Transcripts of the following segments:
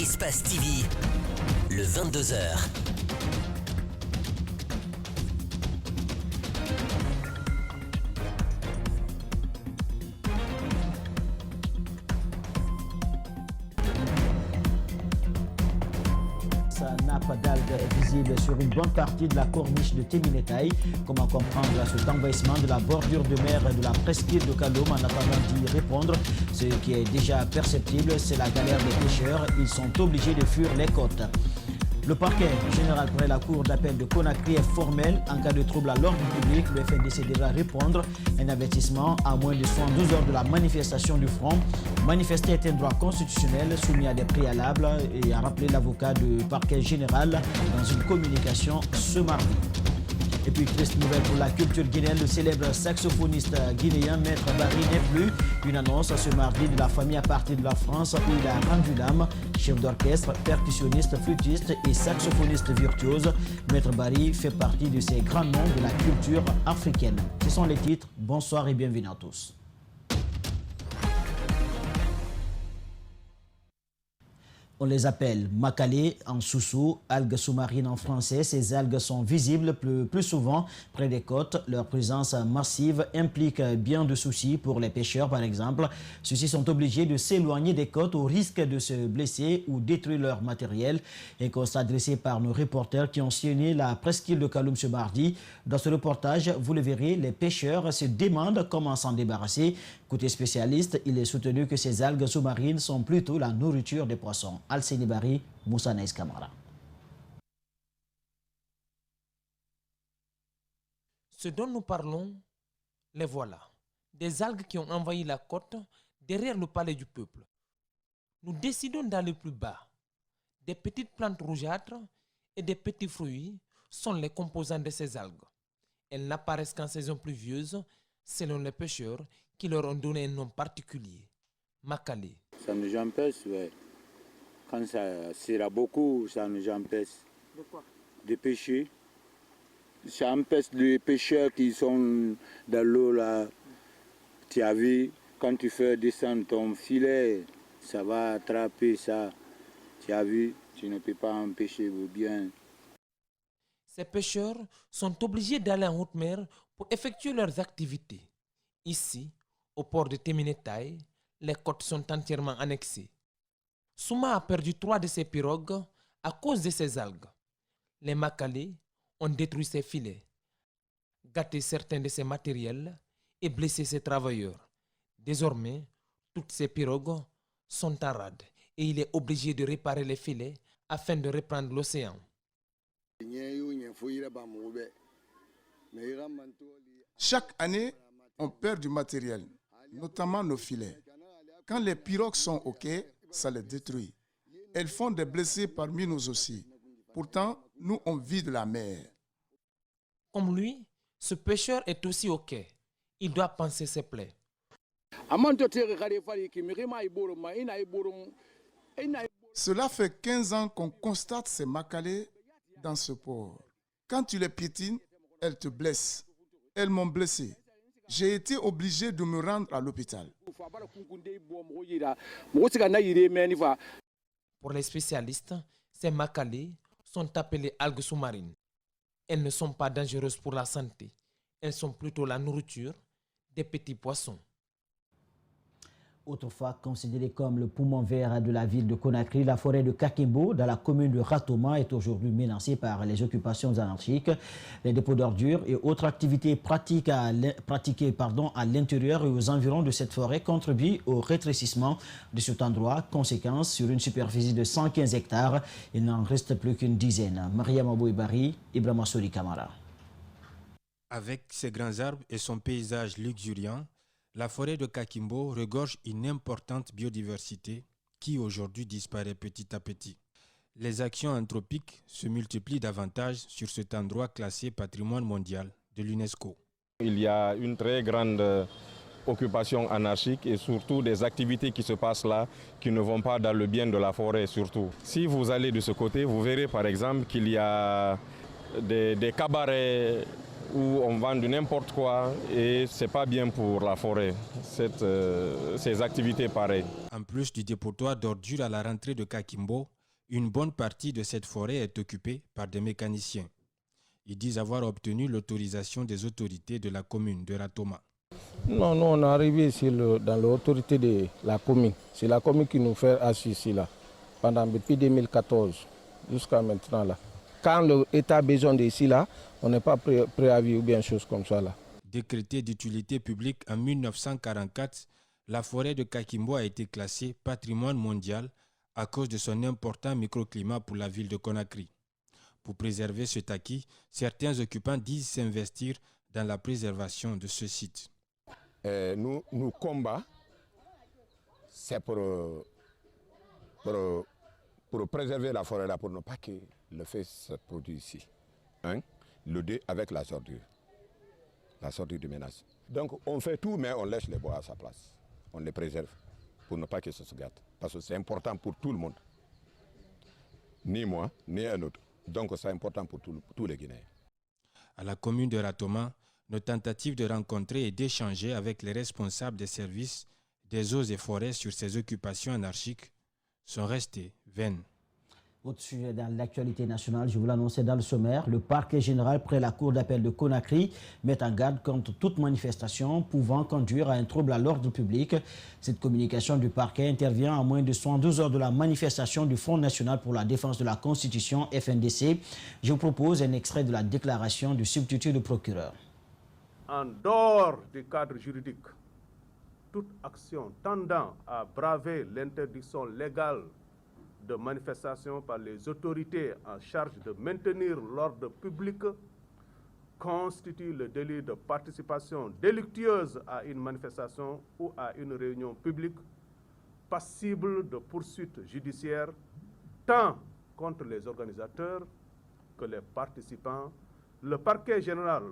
Espace TV, le 22h. Nappe d'algues est visible sur une bonne partie de la corniche de Téminetaï. Comment comprendre cet envahissement de la bordure de mer et de la presqu'île de Kaloum en attendant d'y répondre? Ce qui est déjà perceptible, c'est la galère des pêcheurs. Ils sont obligés de fuir les côtes. Le parquet général près la cour d'appel de Conakry est formel. En cas de trouble à l'ordre public, le FNDC devra répondre. Un avertissement à moins de 72 heures de la manifestation du front. Manifester est un droit constitutionnel soumis à des préalables et a rappelé l'avocat du parquet général dans une communication ce mardi. Et puis, triste nouvelle pour la culture guinéenne, le célèbre saxophoniste guinéen Maître Barry n'est plus. Une annonce ce mardi de la famille à partir de la France où il a rendu l'âme. Chef d'orchestre, percussionniste, flûtiste et saxophoniste virtuose, Maître Barry fait partie de ces grands noms de la culture africaine. Ce sont les titres. Bonsoir et bienvenue à tous. On les appelle macalé en soussou, algues sous-marines en français. Ces algues sont visibles plus souvent près des côtes. Leur présence massive implique bien de soucis pour les pêcheurs, par exemple. Ceux-ci sont obligés de s'éloigner des côtes au risque de se blesser ou détruire leur matériel. Un constat dressé par nos reporters qui ont sillonné la presqu'île de Kaloum ce mardi. Dans ce reportage, vous le verrez, les pêcheurs se demandent comment s'en débarrasser. Côté spécialiste, il est soutenu que ces algues sous-marines sont plutôt la nourriture des poissons. Al-Seni Bari, Moussa Naïs Kamara. Ce dont nous parlons, les voilà. Des algues qui ont envahi la côte derrière le palais du peuple. Nous décidons d'aller plus bas. Des petites plantes rougeâtres et des petits fruits sont les composants de ces algues. Elles n'apparaissent qu'en saison pluvieuse, selon les pêcheurs qui leur ont donné un nom particulier, macalé. Ça nous empêche, ouais. Quand ça sera beaucoup, ça nous empêche De quoi? de pêcher. Ça empêche les pêcheurs qui sont dans l'eau là. Tu as vu, quand tu fais descendre ton filet, ça va attraper ça. Tu as vu, tu ne peux pas empêcher bien. Ces pêcheurs sont obligés d'aller en haute mer pour effectuer leurs activités. Ici, au port de Téminetaï, les côtes sont entièrement annexées. Souma a perdu 3 de ses pirogues à cause de ces algues. Les macalés ont détruit ses filets, gâté certains de ses matériels et blessé ses travailleurs. Désormais, toutes ces pirogues sont en rade et il est obligé de réparer les filets afin de reprendre l'océan. Chaque année, on perd du matériel, notamment nos filets. Quand les pirogues sont OK, ça les détruit. Elles font des blessés parmi nous aussi. Pourtant, nous, on vit de la mer. Comme lui, ce pêcheur est aussi OK. Il doit panser ses plaies. Cela fait 15 ans qu'on constate ces macalés dans ce port. Quand tu les piétines, elles te blessent. Elles m'ont blessé. J'ai été obligé de me rendre à l'hôpital. Pour les spécialistes, ces macalés sont appelés algues sous-marines. Elles ne sont pas dangereuses pour la santé. Elles sont plutôt la nourriture des petits poissons. Autrefois considérée comme le poumon vert de la ville de Conakry, la forêt de Kakimbo, dans la commune de Ratoma, est aujourd'hui menacée par les occupations anarchiques. Les dépôts d'ordures et autres activités pratiquées à l'intérieur et aux environs de cette forêt contribuent au rétrécissement de cet endroit. Conséquence, sur une superficie de 115 hectares, il n'en reste plus qu'une dizaine. Maria Mabouibari, Ibrahima Sori Kamara. Avec ses grands arbres et son paysage luxuriant, la forêt de Kakimbo regorge une importante biodiversité qui aujourd'hui disparaît petit à petit. Les actions anthropiques se multiplient davantage sur cet endroit classé patrimoine mondial de l'UNESCO. Il y a une très grande occupation anarchique et surtout des activités qui se passent là qui ne vont pas dans le bien de la forêt surtout. Si vous allez de ce côté, vous verrez par exemple qu'il y a des cabarets où on vend du n'importe quoi et ce n'est pas bien pour la forêt, ces activités pareilles. En plus du dépotoir d'ordures à la rentrée de Kakimbo, une bonne partie de cette forêt est occupée par des mécaniciens. Ils disent avoir obtenu l'autorisation des autorités de la commune de Ratoma. Non, nous on est arrivé ici dans l'autorité de la commune. C'est la commune qui nous fait assis ici là, depuis 2014 jusqu'à maintenant là. Quand l'État a besoin d'ici là, on n'est pas préavis ou bien chose comme ça là. Décrétée d'utilité publique en 1944, la forêt de Kakimbo a été classée patrimoine mondial à cause de son important microclimat pour la ville de Conakry. Pour préserver cet acquis, certains occupants disent s'investir dans la préservation de ce site. Nos combats, c'est pour préserver la forêt là, pour ne pas que le feu se produise ici. Le 2 avec la sortie de menace. Donc on fait tout, mais on laisse les bois à sa place. On les préserve pour ne pas que ça se gâte. Parce que c'est important pour tout le monde. Ni moi, ni un autre. Donc c'est important pour tous les Guinéens. À la commune de Ratoma, nos tentatives de rencontrer et d'échanger avec les responsables des services des eaux et forêts sur ces occupations anarchiques sont restées vaines. Autre sujet dans l'actualité nationale, je vous l'annonçais dans le sommaire, le parquet général près la cour d'appel de Conakry met en garde contre toute manifestation pouvant conduire à un trouble à l'ordre public. Cette communication du parquet intervient à moins de 112 heures de la manifestation du Front national pour la défense de la Constitution, FNDC. Je vous propose un extrait de la déclaration du substitut du procureur. En dehors du cadre juridique, toute action tendant à braver l'interdiction légale de manifestation par les autorités en charge de maintenir l'ordre public constitue le délit de participation délictueuse à une manifestation ou à une réunion publique passible de poursuites judiciaires tant contre les organisateurs que les participants. Le parquet général,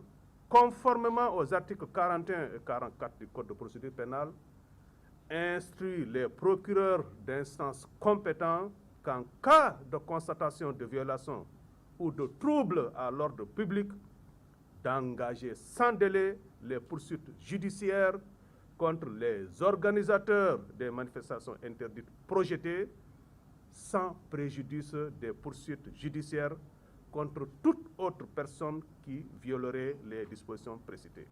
conformément aux articles 41 et 44 du Code de procédure pénale, instruit les procureurs d'instances compétents qu'en cas de constatation de violation ou de trouble à l'ordre public, d'engager sans délai les poursuites judiciaires contre les organisateurs des manifestations interdites projetées, sans préjudice des poursuites judiciaires contre toute autre personne qui violerait les dispositions précitées.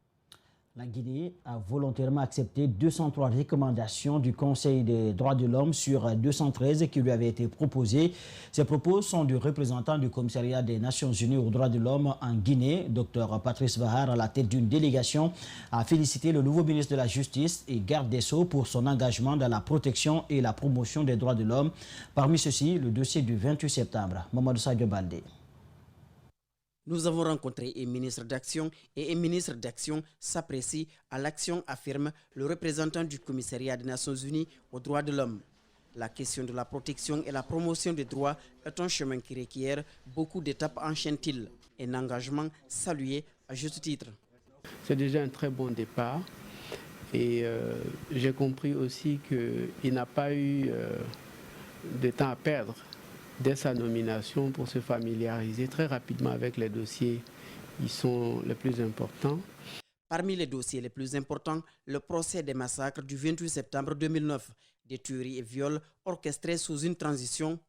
La Guinée a volontairement accepté 203 recommandations du Conseil des droits de l'homme sur 213 qui lui avaient été proposées. Ces propos sont du représentant du commissariat des Nations Unies aux droits de l'homme en Guinée, Dr Patrice Vahar, à la tête d'une délégation, a félicité le nouveau ministre de la Justice et garde des Sceaux pour son engagement dans la protection et la promotion des droits de l'homme. Parmi ceux-ci, le dossier du 28 septembre. Mamadou Sadio Baldé. Nous avons rencontré un ministre d'Action et un ministre d'Action s'apprécie à l'action, affirme le représentant du commissariat des Nations Unies aux droits de l'homme. La question de la protection et la promotion des droits est un chemin qui requiert beaucoup d'étapes, enchaîne-t-il. Un engagement salué à juste titre. C'est déjà un très bon départ et j'ai compris aussi qu'il n'a pas eu de temps à perdre dès sa nomination pour se familiariser très rapidement avec les dossiers qui sont les plus importants. Parmi les dossiers les plus importants, le procès des massacres du 28 septembre 2009, des tueries et viols orchestrés sous une transition.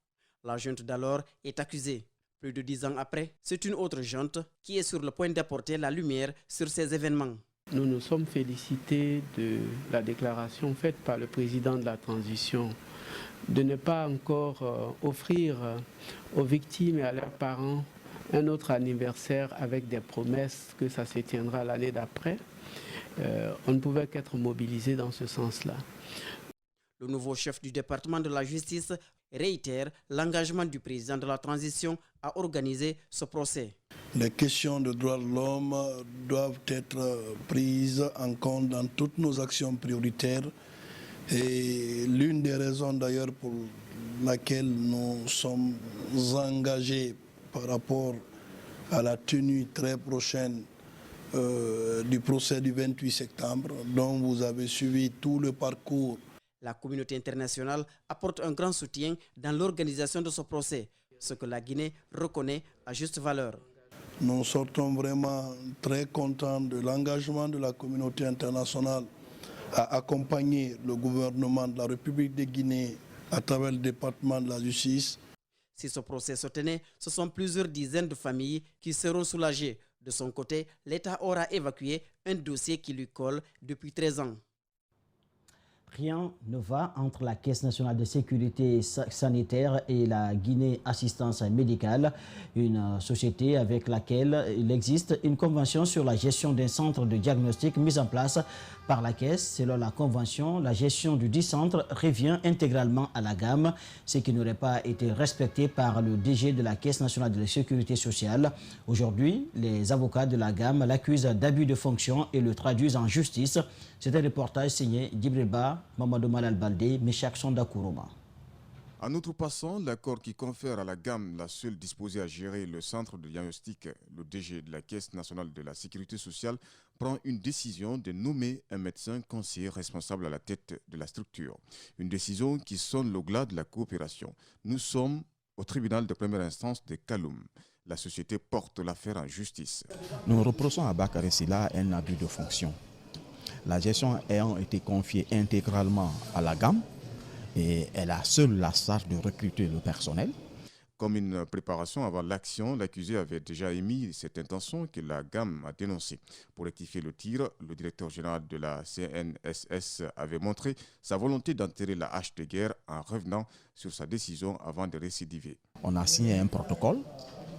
La junte d'alors est accusée. Plus de 10 ans après, c'est une autre junte qui est sur le point d'apporter la lumière sur ces événements. Nous nous sommes félicités de la déclaration faite par le président de la transition de ne pas encore offrir aux victimes et à leurs parents un autre anniversaire avec des promesses que ça se tiendra l'année d'après. On ne pouvait qu'être mobilisé dans ce sens-là. Le nouveau chef du département de la justice réitère l'engagement du président de la transition à organiser ce procès. Les questions de droits de l'homme doivent être prises en compte dans toutes nos actions prioritaires. Et l'une des raisons d'ailleurs pour laquelle nous sommes engagés par rapport à la tenue très prochaine du procès du 28 septembre, dont vous avez suivi tout le parcours. La communauté internationale apporte un grand soutien dans l'organisation de ce procès, ce que la Guinée reconnaît à juste valeur. Nous sortons vraiment très contents de l'engagement de la communauté internationale à accompagner le gouvernement de la République de Guinée à travers le département de la justice. Si ce procès se tenait, ce sont plusieurs dizaines de familles qui seront soulagées. De son côté, l'État aura évacué un dossier qui lui colle depuis 13 ans. Rien ne va entre la Caisse nationale de sécurité sanitaire et la Guinée Assistance médicale, une société avec laquelle il existe une convention sur la gestion d'un centre de diagnostic mise en place par la Caisse. Selon la convention, la gestion du dit centre revient intégralement à la GAM, ce qui n'aurait pas été respecté par le DG de la Caisse nationale de la sécurité sociale. Aujourd'hui, les avocats de la GAM l'accusent d'abus de fonction et le traduisent en justice. C'est un reportage signé Djibril Mamadou Malal Baldé, Meshak Sonda Kourouma. En outrepassant l'accord qui confère à la GAM la seule disposée à gérer le centre de diagnostic, le DG de la Caisse nationale de la sécurité sociale prend une décision de nommer un médecin conseiller responsable à la tête de la structure. Une décision qui sonne le glas de la coopération. Nous sommes au tribunal de première instance de Kaloum. La société porte l'affaire en justice. Nous reprochons à Bakary Sylla un abus de fonction. La gestion ayant été confiée intégralement à la GAM, et elle a seule la charge de recruter le personnel. Comme une préparation avant l'action, l'accusé avait déjà émis cette intention que la GAM a dénoncée. Pour rectifier le tir, le directeur général de la CNSS avait montré sa volonté d'enterrer la hache de guerre en revenant sur sa décision avant de récidiver. On a signé un protocole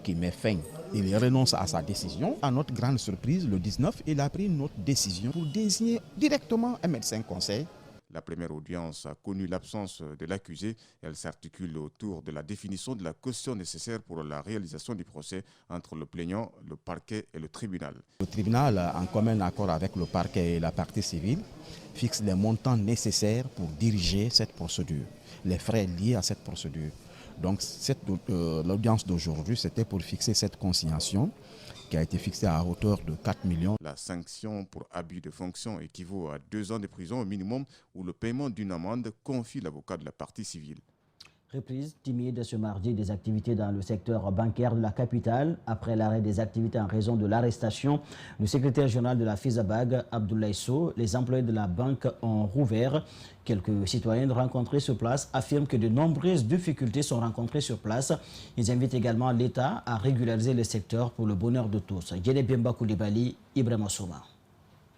qui met fin. Il renonce à sa décision. À notre grande surprise, le 19, il a pris une autre décision pour désigner directement un médecin conseil. La première audience a connu l'absence de l'accusé. Elle s'articule autour de la définition de la caution nécessaire pour la réalisation du procès entre le plaignant, le parquet et le tribunal. Le tribunal, en commun accord avec le parquet et la partie civile, fixe les montants nécessaires pour diriger cette procédure, les frais liés à cette procédure. Donc l'audience d'aujourd'hui, c'était pour fixer cette consignation qui a été fixée à hauteur de 4 millions. La sanction pour abus de fonction équivaut à 2 ans de prison au minimum ou le paiement d'une amende, confie l'avocat de la partie civile. Reprise timide ce mardi des activités dans le secteur bancaire de la capitale. Après l'arrêt des activités en raison de l'arrestation du secrétaire général de la FESABAG, Abdoulaye Sow, les employés de la banque ont rouvert. Quelques citoyens rencontrés sur place affirment que de nombreuses difficultés sont rencontrées sur place. Ils invitent également l'État à régulariser le secteur pour le bonheur de tous. Djene Bemba Koulibaly, Ibrahima Souma.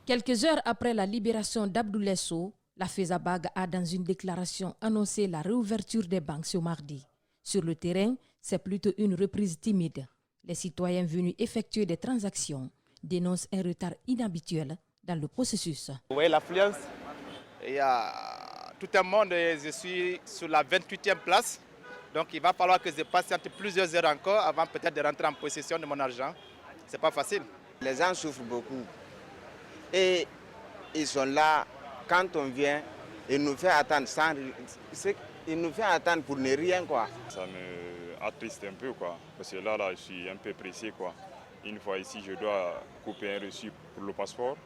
Quelques heures après la libération d'Abdoulaye Sow, la FESABAG a dans une déclaration annoncé la réouverture des banques ce mardi. Sur le terrain, c'est plutôt une reprise timide. Les citoyens venus effectuer des transactions dénoncent un retard inhabituel dans le processus. Vous voyez l'affluence, il y a tout un monde et je suis sur la 28e place. Donc il va falloir que je patiente plusieurs heures encore avant peut-être de rentrer en possession de mon argent. C'est pas facile. Les gens souffrent beaucoup et ils sont là. Quand on vient, il nous fait attendre pour ne rien, quoi. Ça me attriste un peu, quoi, parce que là, je suis un peu pressé, quoi. Une fois ici, je dois couper un reçu pour le passeport.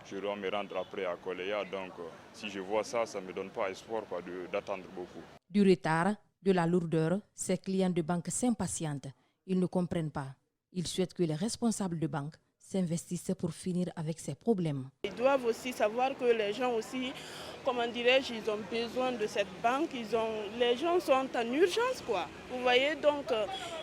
Je dois me rendre après à Koleya, donc si je vois ça, ça ne me donne pas espoir, quoi, d'attendre beaucoup. Du retard, de la lourdeur, ces clients de banque s'impatientent. Ils ne comprennent pas. Ils souhaitent que les responsables de banque s'investissent pour finir avec ces problèmes. Ils doivent aussi savoir que les gens aussi, comment dirais-je, ils ont besoin de cette banque. Les gens sont en urgence, quoi. Vous voyez, donc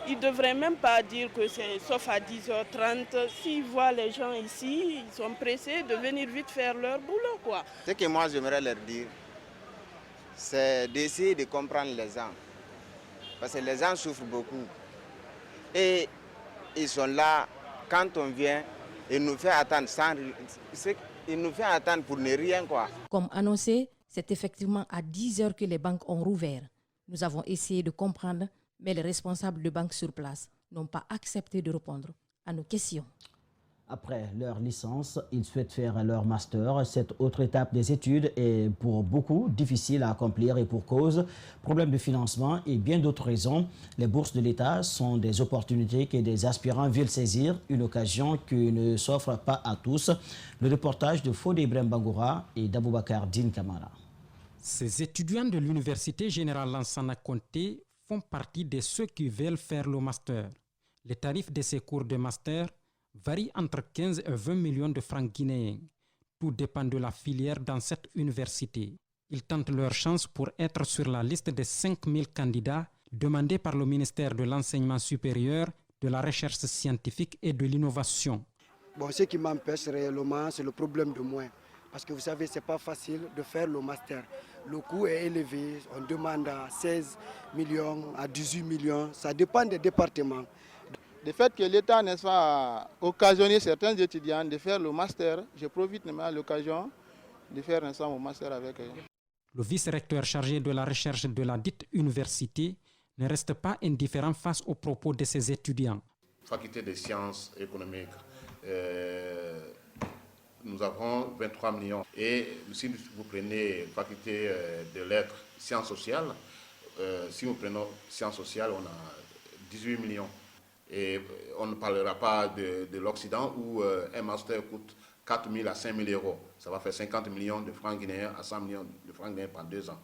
ils ne devraient même pas dire que c'est sauf à 10h30. S'ils voient les gens ici, ils sont pressés de venir vite faire leur boulot, quoi. Ce que moi j'aimerais leur dire, c'est d'essayer de comprendre les gens. Parce que les gens souffrent beaucoup. Et ils sont là. Quand on vient, il nous fait attendre pour ne rien, quoi. Comme annoncé, c'est effectivement à 10h que les banques ont rouvert. Nous avons essayé de comprendre, mais les responsables de banques sur place n'ont pas accepté de répondre à nos questions. Après leur licence, ils souhaitent faire leur master. Cette autre étape des études est pour beaucoup difficile à accomplir et pour cause problème de financement et bien d'autres raisons. Les bourses de l'État sont des opportunités que des aspirants veulent saisir, une occasion qui ne s'offre pas à tous. Le reportage de Fodé Ibrahim Bangoura et d'Aboubacar Din Kamara. Ces étudiants de l'Université Générale Lansana Conté font partie de ceux qui veulent faire le master. Les tarifs de ces cours de master varient entre 15 et 20 millions de francs guinéens. Tout dépend de la filière dans cette université. Ils tentent leur chance pour être sur la liste des 5000 candidats demandés par le ministère de l'Enseignement supérieur, de la Recherche scientifique et de l'Innovation. Bon, ce qui m'empêche réellement, c'est le problème de moyens. Parce que vous savez, ce n'est pas facile de faire le master. Le coût est élevé, on demande à 16 millions, à 18 millions, ça dépend des départements. Le fait que l'État, n'est-ce pas, a occasionné certains étudiants de faire le master, je profite de l'occasion de faire mon master avec eux. Le vice-recteur chargé de la recherche de la dite université ne reste pas indifférent face aux propos de ses étudiants. Faculté des sciences économiques, nous avons 23 millions. Et si vous prenez faculté de lettres, sciences sociales, si nous prenons sciences sociales, on a 18 millions. Et on ne parlera pas de l'Occident où un master coûte 4 000 à 5 000 euros. Ça va faire 50 millions de francs guinéens à 100 millions de francs guinéens par 2 ans.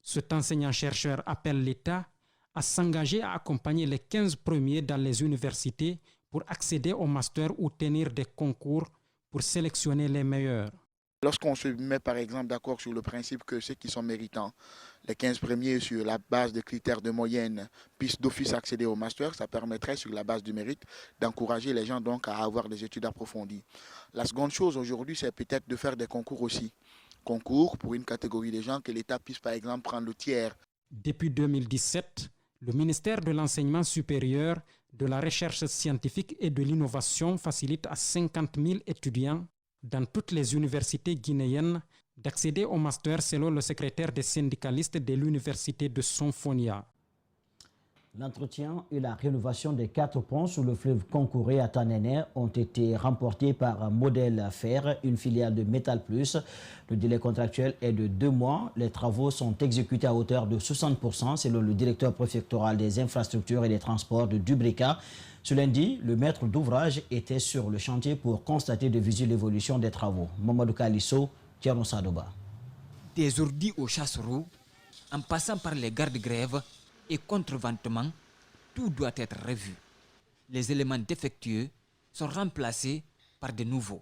Cet enseignant-chercheur appelle l'État à s'engager à accompagner les 15 premiers dans les universités pour accéder au master ou tenir des concours pour sélectionner les meilleurs. Lorsqu'on se met par exemple d'accord sur le principe que ceux qui sont méritants, les 15 premiers sur la base de critères de moyenne, puissent d'office accéder au master, ça permettrait sur la base du mérite d'encourager les gens donc à avoir des études approfondies. La seconde chose aujourd'hui, c'est peut-être de faire des concours aussi. Concours pour une catégorie de gens que l'État puisse par exemple prendre le tiers. Depuis 2017, le ministère de l'Enseignement supérieur, de la Recherche scientifique et de l'Innovation facilite à 50 000 étudiants dans toutes les universités guinéennes d'accéder au master selon le secrétaire des syndicalistes de l'université de Sonfonia. L'entretien et la rénovation des 4 ponts sous le fleuve Concouré à Tanene ont été remportés par Modèle Fer, une filiale de Metal Plus. Le délai contractuel est de 2 mois. Les travaux sont exécutés à hauteur de 60% selon le directeur préfectoral des infrastructures et des transports de Dubrika. Ce lundi, le maître d'ouvrage était sur le chantier pour constater de visu l'évolution des travaux. Mamadou Kalisso, Thierno Sadoba. Des ordi aux chassereaux, en passant par les gardes-grèves et contre-ventements, tout doit être revu. Les éléments défectueux sont remplacés par de nouveaux.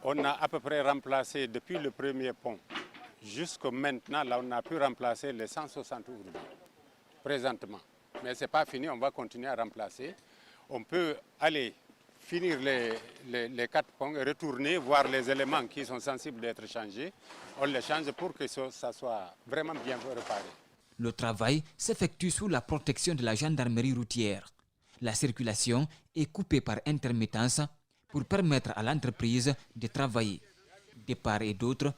On a à peu près remplacé depuis le premier pont jusqu'à maintenant, là on a pu remplacer les 160 ouvriers présentement. Mais ce n'est pas fini, on va continuer à remplacer. On peut aller finir les 4 ponts et retourner voir les éléments qui sont sensibles d'être changés. On les change pour que ça soit vraiment bien réparé. Le travail s'effectue sous la protection de la gendarmerie routière. La circulation est coupée par intermittence pour permettre à l'entreprise de travailler. De part et d'autre,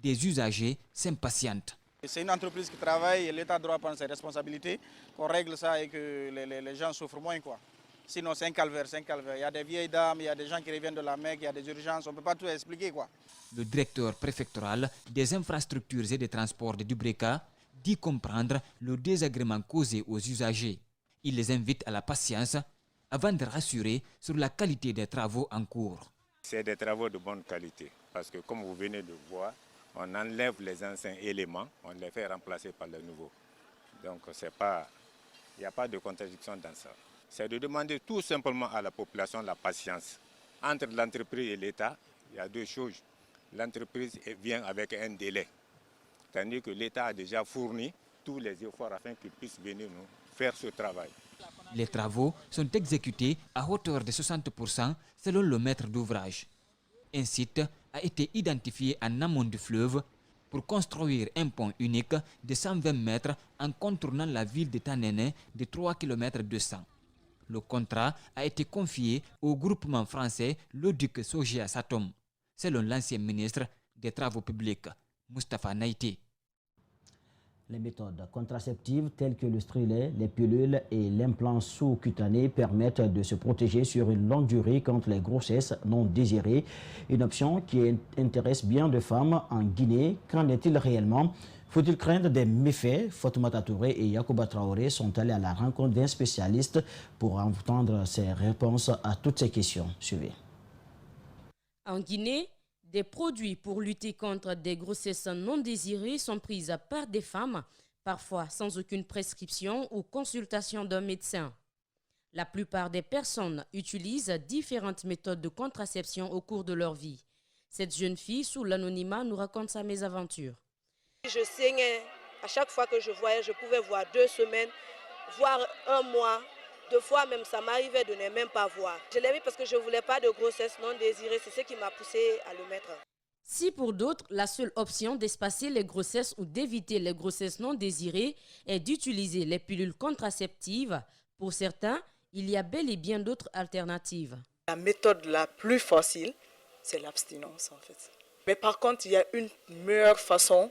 des usagers s'impatientent. C'est une entreprise qui travaille et l'État doit prendre ses responsabilités, qu'on règle ça et que les gens souffrent moins, quoi. Sinon c'est un calvaire, c'est un calvaire. Il y a des vieilles dames, il y a des gens qui reviennent de la Mecque, il y a des urgences, on ne peut pas tout expliquer, quoi. Le directeur préfectoral des infrastructures et des transports de Dubrika dit comprendre le désagrément causé aux usagers. Il les invite à la patience avant de rassurer sur la qualité des travaux en cours. C'est des travaux de bonne qualité parce que comme vous venez de voir, on enlève les anciens éléments, on les fait remplacer par les nouveaux. Donc il n'y a pas de contradiction dans ça. C'est de demander tout simplement à la population la patience. Entre l'entreprise et l'État, il y a 2 choses. L'entreprise vient avec un délai, tandis que l'État a déjà fourni tous les efforts afin qu'il puisse venir nous faire ce travail. Les travaux sont exécutés à hauteur de 60% selon le maître d'ouvrage. Un site a été identifié en amont du fleuve pour construire un pont unique de 120 mètres en contournant la ville de Tanene de 3 km 200. Le contrat a été confié au groupement français Loduc Sogea Satom, selon l'ancien ministre des Travaux publics, Moustapha Naïté. Les méthodes contraceptives telles que le stérilet, les pilules et l'implant sous-cutané permettent de se protéger sur une longue durée contre les grossesses non désirées. Une option qui intéresse bien de femmes en Guinée. Qu'en est-il réellement? Faut-il craindre des méfaits? Fatoumata Touré et Yacouba Traoré sont allés à la rencontre d'un spécialiste pour entendre ses réponses à toutes ces questions. Suivez. En Guinée, des produits pour lutter contre des grossesses non désirées sont pris par des femmes, parfois sans aucune prescription ou consultation d'un médecin. La plupart des personnes utilisent différentes méthodes de contraception au cours de leur vie. Cette jeune fille, sous l'anonymat, nous raconte sa mésaventure. Je saignais. À chaque fois que je voyais, je pouvais voir 2 semaines, voire 1 mois. 2 fois même, ça m'arrivait de ne même pas voir. Je l'ai mis parce que je ne voulais pas de grossesse non désirée. C'est ce qui m'a poussé à le mettre. Si pour d'autres, la seule option d'espacer les grossesses ou d'éviter les grossesses non désirées est d'utiliser les pilules contraceptives, pour certains, il y a bel et bien d'autres alternatives. La méthode la plus facile, c'est l'abstinence en fait. Mais par contre, il y a une meilleure façon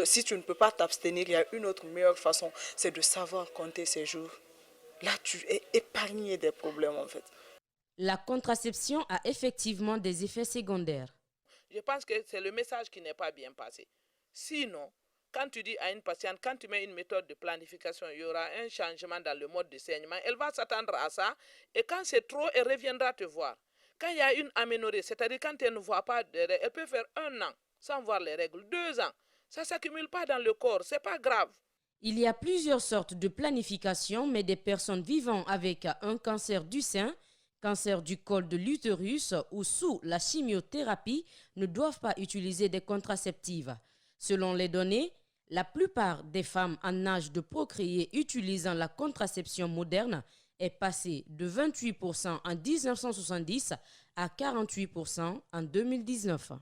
si tu ne peux pas t'abstenir, il y a une autre meilleure façon, c'est de savoir compter ses jours. Là, tu es épargné des problèmes en fait. La contraception a effectivement des effets secondaires. Je pense que c'est le message qui n'est pas bien passé. Sinon, quand tu dis à une patiente, quand tu mets une méthode de planification, il y aura un changement dans le mode de saignement, elle va s'attendre à ça et quand c'est trop, elle reviendra te voir. Quand il y a une aménorrhée, c'est-à-dire quand elle ne voit pas de règles, elle peut faire 1 an sans voir les règles, 2 ans. Ça ne s'accumule pas dans le corps, ce n'est pas grave. Il y a plusieurs sortes de planification, mais des personnes vivant avec un cancer du sein, cancer du col de l'utérus ou sous la chimiothérapie ne doivent pas utiliser des contraceptives. Selon les données, la plupart des femmes en âge de procréer utilisant la contraception moderne est passée de 28% en 1970 à 48% en 2019.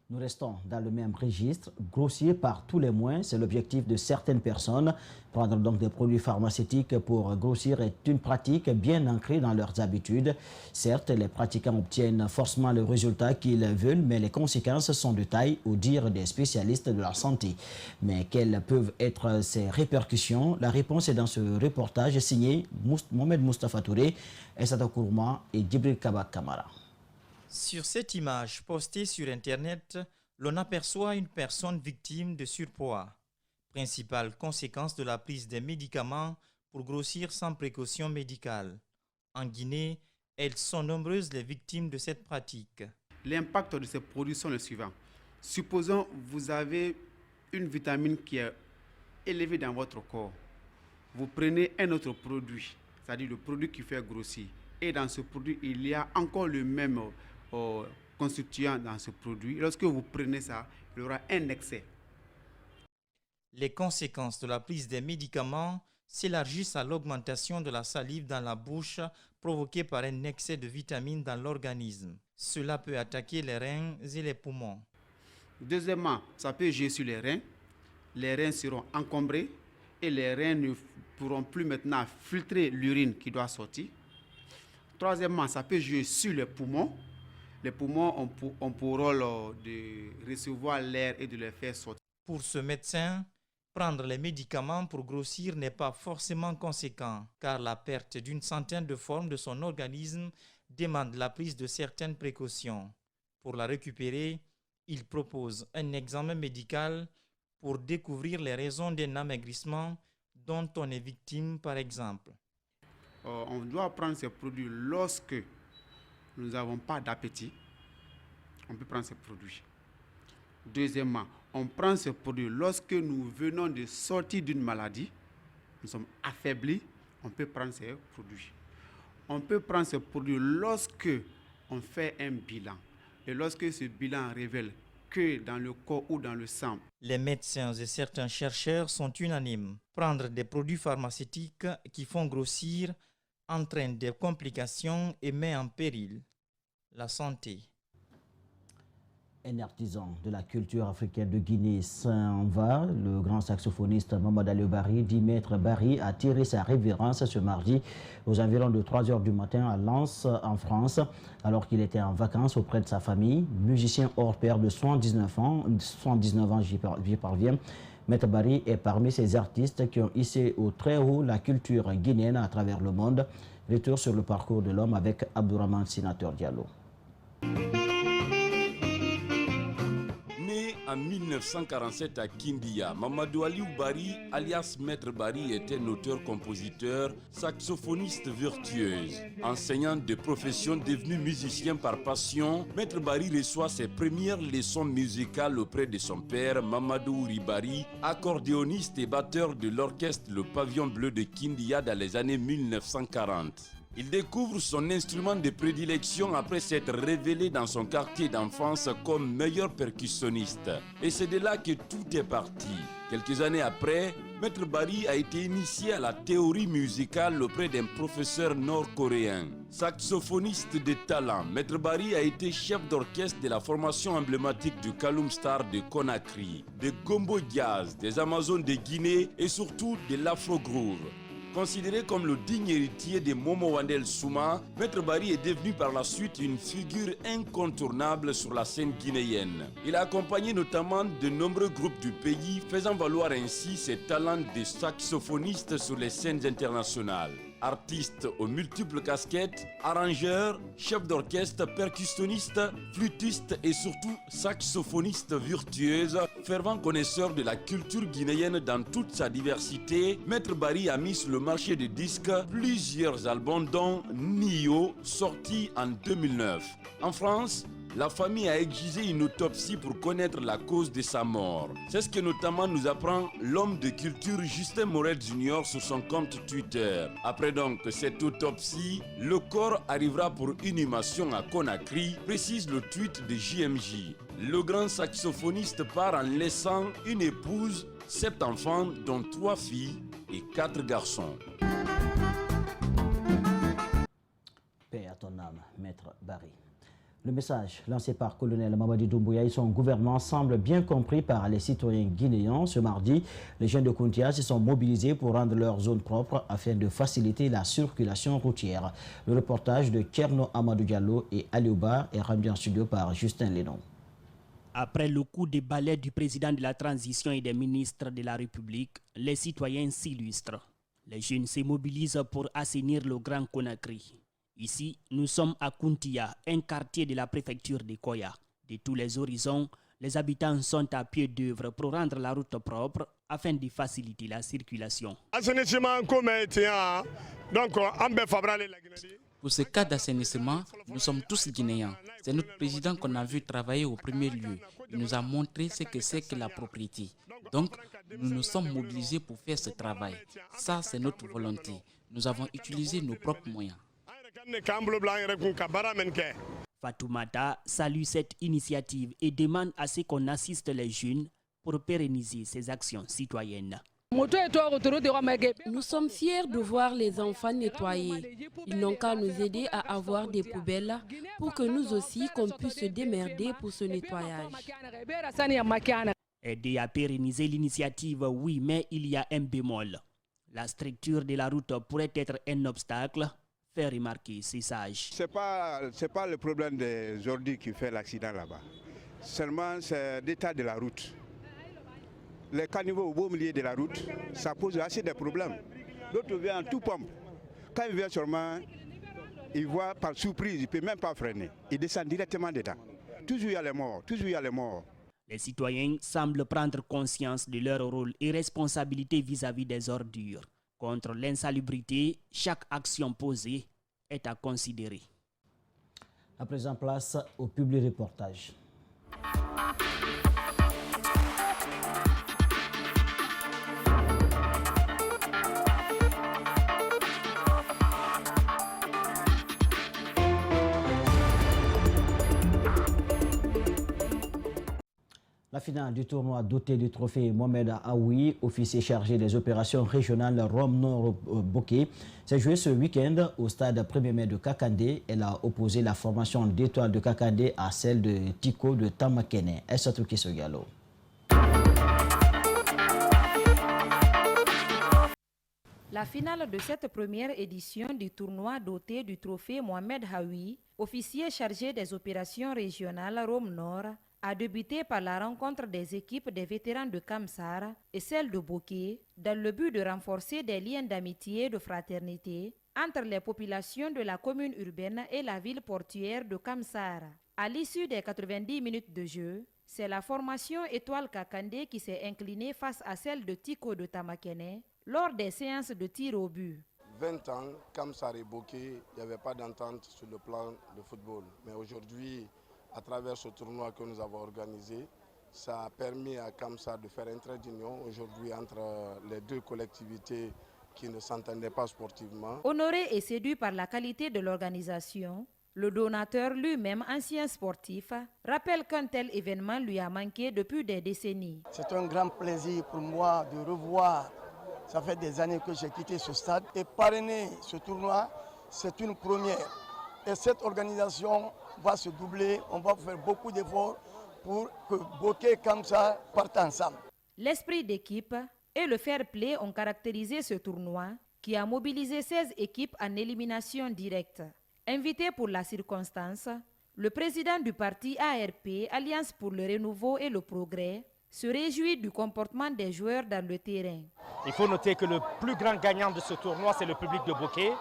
Nous restons dans le même registre. Grossir par tous les moyens, c'est l'objectif de certaines personnes. Prendre donc des produits pharmaceutiques pour grossir est une pratique bien ancrée dans leurs habitudes. Certes, les pratiquants obtiennent forcément le résultat qu'ils veulent, mais les conséquences sont de taille au dire des spécialistes de la santé. Mais quelles peuvent être ces répercussions? La réponse est dans ce reportage signé Mohamed Mustafa Touré, Essata Kourma et Djibril Kabak Kamara. Sur cette image postée sur Internet, l'on aperçoit une personne victime de surpoids. Principale conséquence de la prise des médicaments pour grossir sans précaution médicale. En Guinée, elles sont nombreuses les victimes de cette pratique. L'impact de ces produits sont les suivants. Supposons vous avez une vitamine qui est élevée dans votre corps. Vous prenez un autre produit, c'est-à-dire le produit qui fait grossir. Et dans ce produit, il y a encore le même constituant dans ce produit. Lorsque vous prenez ça, il y aura un excès. Les conséquences de la prise des médicaments s'élargissent à l'augmentation de la salive dans la bouche provoquée par un excès de vitamines dans l'organisme. Cela peut attaquer les reins et les poumons. Deuxièmement, ça peut jouer sur les reins. Les reins seront encombrés et les reins ne pourront plus maintenant filtrer l'urine qui doit sortir. Troisièmement, ça peut jouer sur les poumons. Les poumons ont pour rôle de recevoir l'air et de le faire sortir. Pour ce médecin, prendre les médicaments pour grossir n'est pas forcément conséquent, car la perte d'une centaine de formes de son organisme demande la prise de certaines précautions. Pour la récupérer, il propose un examen médical pour découvrir les raisons d'un amaigrissement dont on est victime, par exemple. On doit prendre ces produits lorsque nous n'avons pas d'appétit. On peut prendre ces produits. Deuxièmement, on prend ces produits lorsque nous venons de sortir d'une maladie. Nous sommes affaiblis. On peut prendre ces produits. On peut prendre ces produits lorsque on fait un bilan. Et lorsque ce bilan révèle que dans le corps ou dans le sang. Les médecins et certains chercheurs sont unanimes. Prendre des produits pharmaceutiques qui font grossir entraîne des complications et met en péril la santé. Un artisan de la culture africaine de Guinée s'en va. Le grand saxophoniste Mamadou Aliou Barry, dit Maître Barry, a tiré sa révérence ce mardi aux environs de 3 h du matin à Lens, en France, alors qu'il était en vacances auprès de sa famille. Musicien hors pair de 79 ans, j'y parviens. Maître Barry est parmi ces artistes qui ont hissé au très haut la culture guinéenne à travers le monde. Retour sur le parcours de l'homme avec Abdourahmane Sinateur Diallo. Né en 1947 à Kindia. Mamadou Aliou Bari, alias Maître Bari, était un auteur-compositeur, saxophoniste virtueuse. Enseignant de profession devenu musicien par passion, Maître Bari reçoit ses premières leçons musicales auprès de son père, Mamadou Ribari, accordéoniste et batteur de l'orchestre Le Pavillon Bleu de Kindia dans les années 1940. Il découvre son instrument de prédilection après s'être révélé dans son quartier d'enfance comme meilleur percussionniste. Et c'est de là que tout est parti. Quelques années après, Maître Bari a été initié à la théorie musicale auprès d'un professeur nord-coréen. Saxophoniste de talent, Maître Bari a été chef d'orchestre de la formation emblématique du Kaloum Star de Conakry, de Gombo Jazz, des Amazones de Guinée et surtout de l'Afro Groove. Considéré comme le digne héritier de Momo Wandel Souma, Maître Bari est devenu par la suite une figure incontournable sur la scène guinéenne. Il a accompagné notamment de nombreux groupes du pays, faisant valoir ainsi ses talents de saxophoniste sur les scènes internationales. Artiste aux multiples casquettes, arrangeur, chef d'orchestre, percussionniste, flûtiste et surtout saxophoniste virtueuse, fervent connaisseur de la culture guinéenne dans toute sa diversité, Maître Bari a mis sur le marché des disques plusieurs albums dont Nio, sorti en 2009. En France, la famille a exigé une autopsie pour connaître la cause de sa mort. C'est ce que notamment nous apprend l'homme de culture Justin Morel Jr. sur son compte Twitter. Après donc cette autopsie, le corps arrivera pour inhumation à Conakry, précise le tweet de JMJ. Le grand saxophoniste part en laissant une épouse, 7 enfants dont 3 filles et 4 garçons. Paix à ton âme, Maître Bari. Le message lancé par colonel Mamadi Doumbouya et son gouvernement semble bien compris par les citoyens guinéens. Ce mardi, les jeunes de Kountia se sont mobilisés pour rendre leur zone propre afin de faciliter la circulation routière. Le reportage de Kerno Amadou Diallo et Aliouba est rendu en studio par Justin Lénon. Après le coup de balai du président de la transition et des ministres de la République, les citoyens s'illustrent. Les jeunes se mobilisent pour assainir le Grand Conakry. Ici, nous sommes à Kountia, un quartier de la préfecture de Koya. De tous les horizons, les habitants sont à pied d'œuvre pour rendre la route propre afin de faciliter la circulation. Pour ce cas d'assainissement, nous sommes tous guinéens. C'est notre président qu'on a vu travailler au premier lieu. Il nous a montré ce que c'est que la propriété. Donc, nous nous sommes mobilisés pour faire ce travail. Ça, c'est notre volonté. Nous avons utilisé nos propres moyens. Fatoumata salue cette initiative et demande à ce qu'on assiste les jeunes pour pérenniser ces actions citoyennes. Nous sommes fiers de voir les enfants nettoyer. Ils n'ont qu'à nous aider à avoir des poubelles pour que nous aussi qu'on puisse se démerder pour ce nettoyage. Aider à pérenniser l'initiative, oui, mais il y a un bémol. La structure de la route pourrait être un obstacle, fait remarquer ces sages. C'est pas le problème des ordures qui fait l'accident là-bas. Seulement c'est l'état de la route. Les caniveaux au beau milieu de la route, ça pose assez de problèmes. L'autre vient en tout pompe. Quand il vient seulement, il voit par surprise, il ne peut même pas freiner. Il descend directement dedans. Toujours il y a les morts, toujours il y a les morts. Les citoyens semblent prendre conscience de leur rôle et responsabilité vis-à-vis des ordures. Contre l'insalubrité, chaque action posée est à considérer. À présent, place au public reportage. La finale du tournoi doté du trophée Mohamed Aoui, officier chargé des opérations régionales Rome Nord Bokeh, s'est joué ce week-end au stade 1er mai de Kakandé. Elle a opposé la formation d'étoiles de Kakandé à celle de Tiko de Tamakene. Essatou Kisogalo. La finale de cette première édition du tournoi doté du trophée Mohamed Aoui, officier chargé des opérations régionales Rome Nord, a débuté par la rencontre des équipes des vétérans de Kamsar et celle de Bokeh dans le but de renforcer des liens d'amitié et de fraternité entre les populations de la commune urbaine et la ville portuaire de Kamsar. À l'issue des 90 minutes de jeu, C'est la formation Étoile Kakandé qui s'est inclinée face à celle de Tiko de Tamakene lors des séances de tir au but. 20 ans, Kamsa et Bokeh, il n'y avait pas d'entente sur le plan de football. Mais aujourd'hui, à travers ce tournoi que nous avons organisé, ça a permis à Kamsa de faire un trait d'union aujourd'hui entre les deux collectivités qui ne s'entendaient pas sportivement. Honoré et séduit par la qualité de l'organisation, le donateur lui-même ancien sportif rappelle qu'un tel événement lui a manqué depuis des décennies. C'est un grand plaisir pour moi de revoir. Ça fait des années que j'ai quitté ce stade et parrainer ce tournoi, c'est une première. Et cette organisation va se doubler, on va faire beaucoup d'efforts pour que Bokeh et Kamsa partent ensemble. L'esprit d'équipe et le fair play ont caractérisé ce tournoi qui a mobilisé 16 équipes en élimination directe. Invité pour la circonstance, le président du parti ARP, Alliance pour le renouveau et le progrès, se réjouit du comportement des joueurs dans le terrain. Il faut noter que le plus grand gagnant de ce tournoi, c'est le public de Bokeh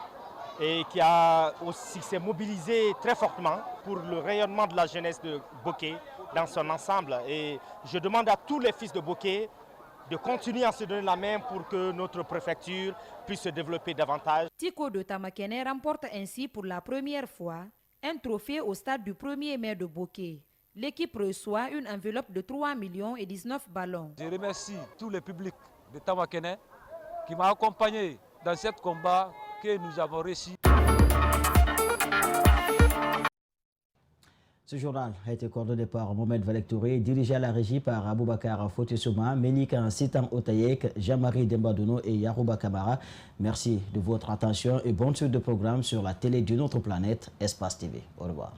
et qui a aussi s'est mobilisé très fortement pour le rayonnement de la jeunesse de Bokeh dans son ensemble. Et je demande à tous les fils de Bokeh de continuer à se donner la main pour que notre préfecture puisse se développer davantage. Tiko de Tamakene remporte ainsi pour la première fois un trophée au stade du 1er mai de Bokeh. L'équipe reçoit une enveloppe de 3 millions et 19 ballons. Je remercie tout le public de Tamakene qui m'a accompagné dans ce combat que nous avons réussi. Ce journal a été coordonné par Mohamed Valektouré, dirigé à la régie par Aboubakar Fotesouma, Ménika Sitan Otayek, Jean-Marie Dembadono et Yarouba Kamara. Merci de votre attention et bonne suite de programme sur la télé d'une autre planète, Espace TV. Au revoir.